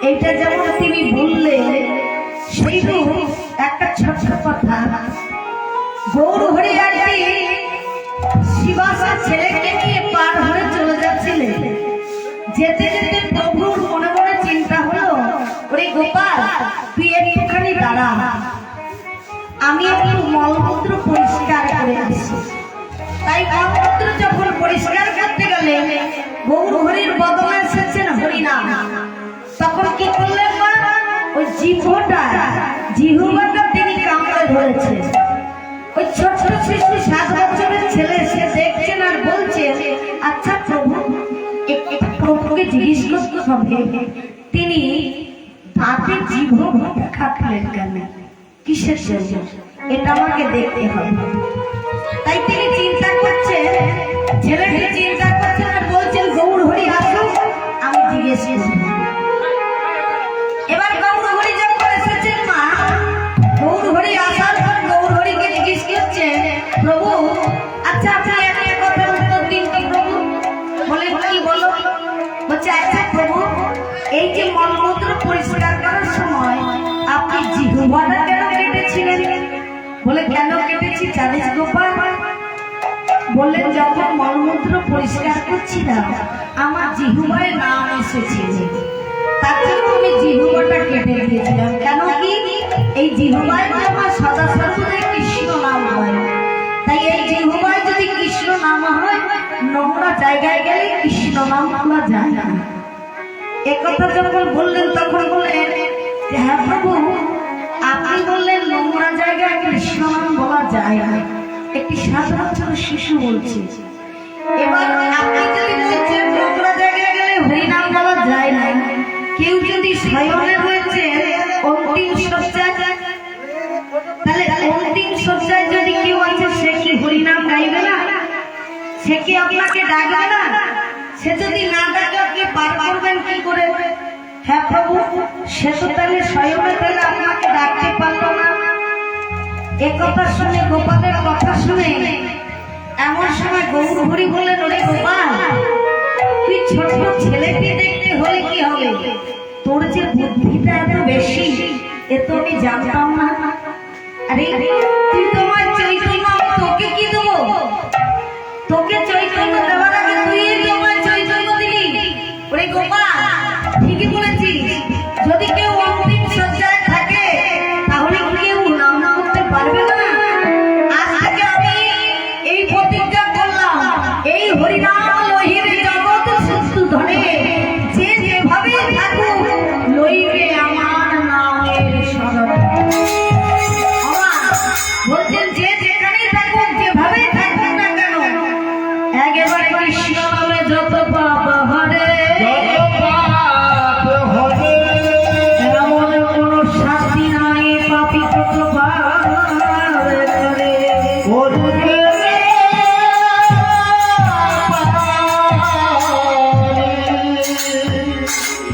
এইটা যেমন তুমি বললে সেইরূপ একটা ছোট্ট কথা। গৌর হরিয়াটি শিবাসা ছেলেকে নিয়ে পার হয়ে চলে যাচ্ছিলেন। যেতে যেতে প্রভুর মনে মনে চিন্তা হলো, ওরে গোপাল, তুই একটুখানি দাঁড়া, আমি একটু মলমূত্র পরিষ্কার করে আসি। তাই মলমূত্র যখন পরিষ্কার করতে গেলে গৌর হরির বদলে এসেছেন হরিনাম। তখন কি করলেন, ওই জিহ্বাটা তিনি কামড়ে ধরেছেন। ওই ছোট শিশু 7 বছরের ছেলে সে দেখছেন আর বলছেন, আচ্ছা প্রভু, প্রভুকে জিজ্ঞেস করতে হবে তিনি দাঁতে জিহ্বাটা খাটলেন কেন, কিসের জন্য, এটা আমাকে দেখতে হবে। তাই তিনি চিন্তা করছেন, ছেলেটি চিন্তা করছেন আর বলছেন, গৌর হরি আসুন, আমি জিজ্ঞেস করব। এবার গৌর হরি যখন এসেছেন মা, গৌর হরি আসার পর গৌর হরিকে জিজ্ঞেস করছেন, প্রভু আচ্ছা আপনি একটা কথার উত্তর দিন তো প্রভু। বলে কি বলো? বলছে, আচ্ছা প্রভু, এই যে মলমূত্র পরিষ্কার করার সময় আপনি জিহ্বাটা কেন কেটেছিলেন? বলে, কেন কেটেছি জানিস গোপাল? বললেন, যখন মলমূত্র পরিষ্কার করছিলাম আমার জিহ্বায় নাম এসেছিল, তার জন্য আমি জিহ্বাটা কেটে দিয়েছিলাম। কেন কি? এই জিহ্বায় আমার সদা সর্বদাই কৃষ্ণ নাম হয়। তাই এই জিহ্বায় যদি কৃষ্ণ নাম হয়, নোংরা জায়গায় গেলে কৃষ্ণ নাম বলা যায় না। একথা যখন বললেন তখন বললেন, হ্যাঁ প্রভু, আপনি বললেন নোংরা জায়গায় কৃষ্ণ নাম বলা যায় না, একটি 7 বছরের শিশু বলছে। এবার আপনি যদি বলছেন নোংরা জায়গায় গেলে হরিনাম বলা যায় না, কেউ যদি শয়নে রয়েছে অন্তিম শয্যায়, তাহলে অন্তিম শয্যায় যদি কেউ আছে, সে কি হরিনাম গাইবে না? সে কি আপনাকে ডাকবে না? সে যদি না ডাকে আপনি পার করবেন কি করে? হ্যাঁ প্রভু, সে তো তাহলে শয়নে, তাহলে আপনাকে ডাকতে পারলো না। একথা শুনে, গোপালের কথা শুনে, এমন সময় গৌর হরি বললেন, ওরে গোপাল, তুই ছোট ছেলেকে দেখতে হলে কি হবে, তোর যে বুদ্ধিটা এত বেশি এ তো আমি জানতাম না। আরে তুই তোমার চৈতন্য, তোকে কি দেবো? তোকে চৈতন্য দেওয়ার আগে তুই তোমার চৈতন্য দিলি। ওরে গোপাল, ঠিকই বলেছিস, যদি কেউ অন্তিম শয্যায় থাকে তাহলে কেউ নাম করতে পারবে না। আজ থেকে আমি এই প্রতিজ্ঞা করলাম, এই হরিনাম লহির জগৎ সুস্থ ধরে যে যেভাবে থাকুক লইবে আমার নামের শরণ। বলছেন, যে যেখানে থাকুক, যেভাবে থাকুক না কেন, একেবারে কৃষ্ণ নামে যত পাপ হরে, এমন কোন শাস্তি নাই, পাপী কত পাপ করে।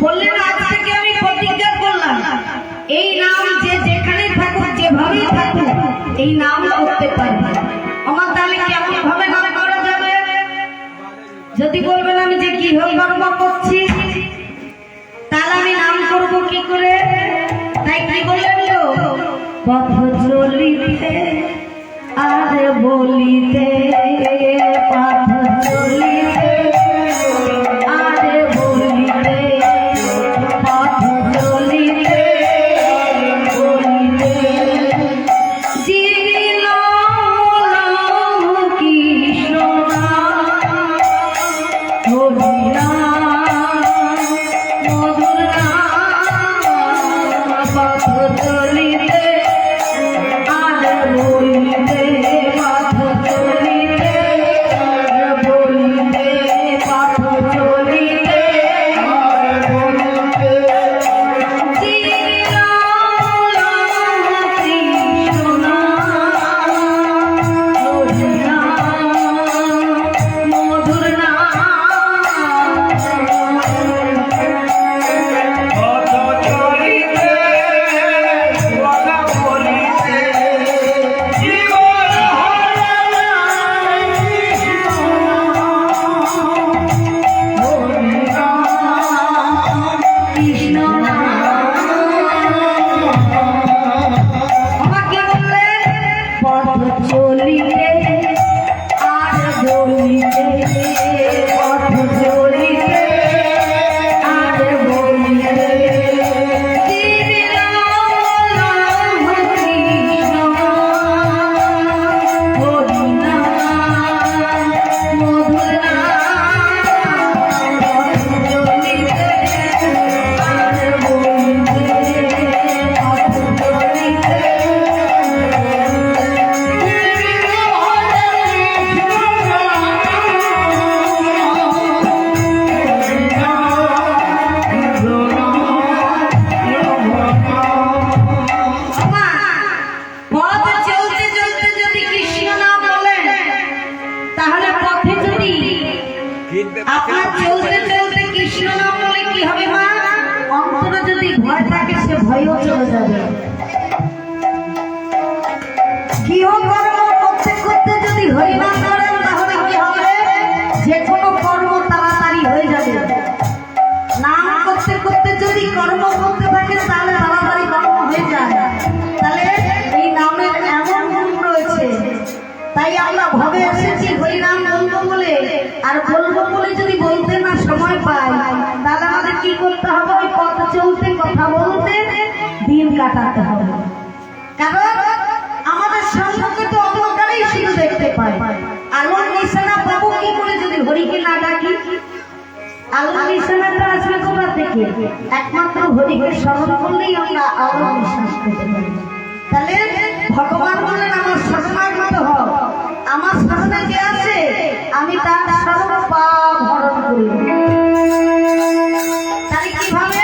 বললেন, আজ থেকে আমি প্রতিজ্ঞা করলাম, এই নাম যে যেখানে থাকুক, যেভাবেই থাকুক, এই নাম নাম করতে পারবে। আমার তাহলে কেমন ভাবে নাম করা যাবে? যদি বলবেন আমি যে গৃহ কর্ম করছি, তাহলে আমি নাম করব কি করে? তাই কি বললেন গো? পথ চলিতে আর বলিতে, পথ চলিতে আর বলিতে, পথ চলিতে বলিতে জীবিল কৃষ্ণ হরি নাম মধুর নাম, পথ চলিতে আর বলিতে, পথ চলিতে আর বলিতে, পথ চলিতে আর বলিতে জীবিল কৃষ্ণ নাম হরি নাম মধুর নাম। কৃষ্ণ আমাকে বললেন পথ চলিতে আর বলিতে, পথ চলিতে আর বলিতে জীবিল কৃষ্ণ হরি নাম মধুর নাম, পথ চলিতে আর বলিতে, পথ চলিতে পথ চলতে চলতে যদি কৃষ্ণ নাম বলেন, তাহলে পথে যদি আপনার চলতে চলতে কৃষ্ণ নাম বলে কি হবে মা? অন্তরে যদি ভয় থাকে সে ভয়ও চলে যাবে। গৃহকর্ম করতে করতে যদি হরিনাম করেন, তাহলে কি হবে? যে কোনো কর্ম তাড়াতাড়ি হয়ে যাবে। নাম করতে করতে যদি কর্ম করতে থাকেন, তাহলে তাড়াতাড়ি কর্ম হয়ে যায়। তাহলে এই নামের এমন গুণ রয়েছে। তাই আমরা ভাবে এসেছি হরিনাম বলবো বলে, আর বলবো বলে যদি বলতে না সময় পাই, তাহলে আমাদের কি করতে হবে? ওই পথ চলতে কথা বলতে দিন কাটাতে হবে। কারণ আমাদের সম্মুখে তো অন্ধকারেই শুধু দেখতে পাই। আলোর নিশানা পাবো কি করে যদি হরিকে না ডাকি? আলোর নিশানাটা আসবে কোথা থেকে? একমাত্র হরিকে স্মরণ করলেই আমরা আলোর নিঃশ্বাস পেতে পারি। তাহলে ভগবান বললেন আমার শরণাগত হও, আমার শরণে যে আছে আমি তার সর্ব পাপ হরণ করি। তাহলে কিভাবে?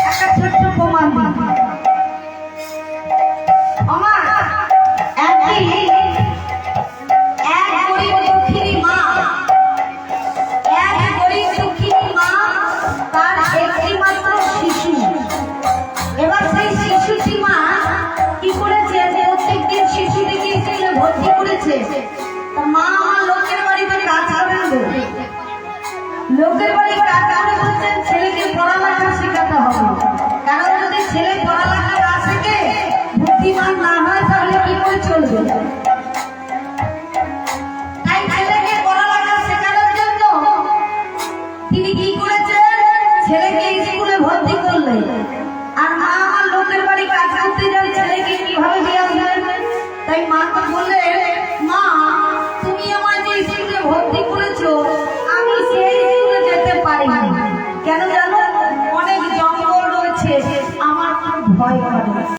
একটা ছোট্ট প্রমাণ দিই। আমার এক গরিব দুঃখিনী মা, এক গরিব দুঃখিনী মা, তার একটি মাত্র শিশু। এবার সেই শিশুটি মা কি করেছে? প্রত্যেকদিন শিশুটিকে স্কুলে ভর্তি করেছে। মা আমার লোকের বাড়িতে কাজ করেন গো, লোকের বাড়ি কাজ করে বলছেন ছেলেকে পড়ালেখা শেখাতে হবে। কারণ যদি ছেলে পড়ালেখা না শেখে, বুদ্ধিমান না হয়, তাহলে কি করে চলবে? তাই ছেলেকে পড়ালেখা শেখানোর জন্য তিনি কি করেছেন? ছেলেকে স্কুলে ভর্তি করলেন। আর মা আমার লোকের বাড়ি কাজ করতে যায়, ছেলে